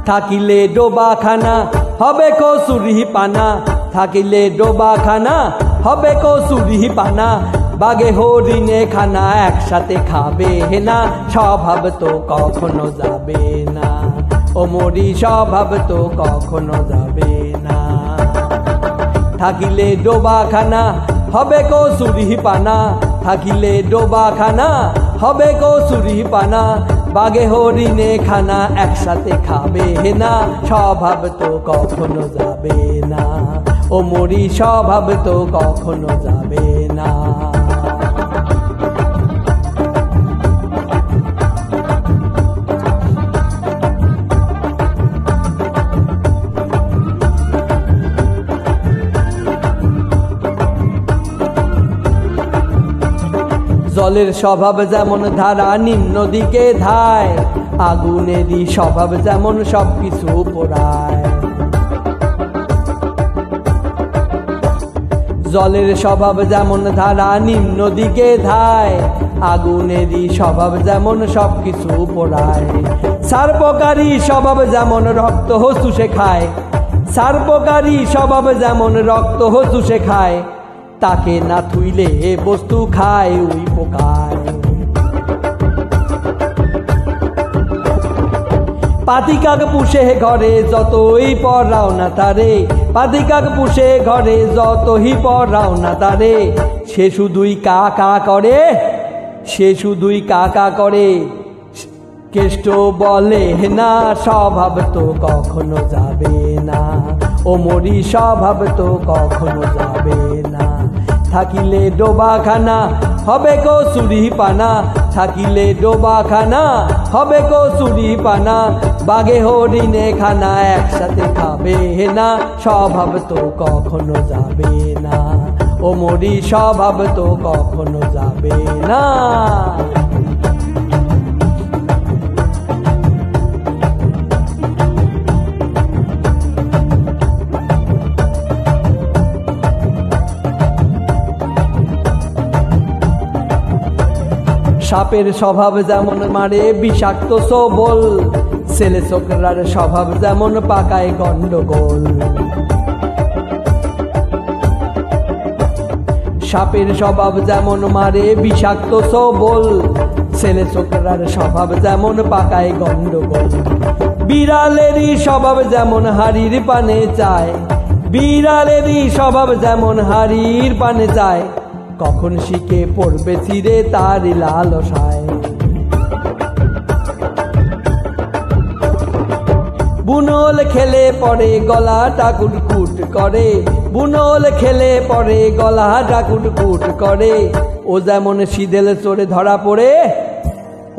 থাকিলে ডোবাখানা হবে কসুরি পানা, থাকিলে ডোবাখানা হবে কসুরি পানা। বাগে হরিণে খানা একসাথে খাবে না, স্বভাব তো কখনো যাবে না। ও মরি স্বভাব তো কখনো যাবে না। থাকিলে ডোবাখানা হবে কসুরি পানা, থাকিলে ডোবাখানা হবে কসুরি পানা। বাগে হরিণে খানা একসাথে খাবে না, স্বভাব তো কখনো যাবে না। ও মরি স্বভাব তো কখনো যাবে না। জলের স্বভাব যেমন ধারা নিম্ন দিকে ধায়, আগুনেরই স্বভাব যেমন সবকিছু পোড়ায়। জলের স্বভাব যেমন ধারা নিম্ন দিকে ধায়, আগুনেরই স্বভাব যেমন সবকিছু পোড়ায়। সার্পকারী স্বভাব যেমন রক্ত চুষে খায়, সার্পকারী স্বভাব যেমন রক্ত চুষে খায়। তাকে না থুইলে বস্তু খায় ওই পোকায়। পাতিকাক পুষে ঘরে যতই পরাও না তারে, পাতিকাক পুষে ঘরে যতই পরাও না তারে। সে শুধুই কা কা করে, সে শুধুই কা কা করে। কেষ্ট বলে না, স্বভাব তো কখনো যাবে না। ও মরি স্বভাব তো কখনো যাবে না। থাকিলে ডোবাখানা হবে কসুরি পানা, থাকিলে ডোবাখানা হবে কসুরি পানা। বাগে হরিণে খানা একসাথে খাবে না, স্বভাব তো কখনো যাবে না। ও মরি স্বভাব তো কখনো যাবে না। সাপের স্বভাব যেমন মারে বিষাক্ত সবল, ছেলে ছোকরার স্বভাব যেমন পাকায় গন্ডগোল। সাপের স্বভাব যেমন মারে বিষাক্ত সবল, ছেলে ছোকরার স্বভাব যেমন পাকায় গন্ডগোল। বিড়ালেরই স্বভাব যেমন হাড়ির পানে চায়, বিড়ালেরই স্বভাব যেমন হাড়ির পানে চায়। কখন শিখে পড়বে চিরে তারই লালসায়। বুনল খেলে পরে গলাটা কুটকুট করে, বুনল খেলে পরে গলাটা কুটকুট করে। ও যেমন সিদেল চড়ে ধরা পড়ে,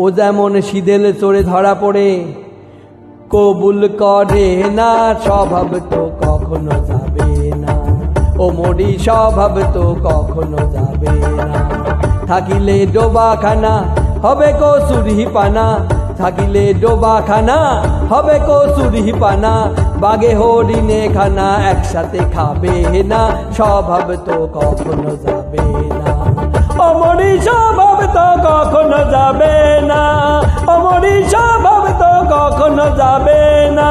ও যেমন সিদেল চড়ে ধরা পড়ে। কবুল করে না, স্বভাব তো কখনো যাবে না। ও মরি স্বভাব তো কখনো যাবে না। থাকিলে ডোবাখানা হবে কসুরি পানা, থাকিলে ডোবাখানা হবে কসুরি পানা। বাগে হরিণে খানা একসাথে খাবে না, স্বভাব তো কখনো যাবে না। ও মরি স্বভাব তো কখনো যাবে না, ও মরি স্বভাব তো কখনো যাবে না।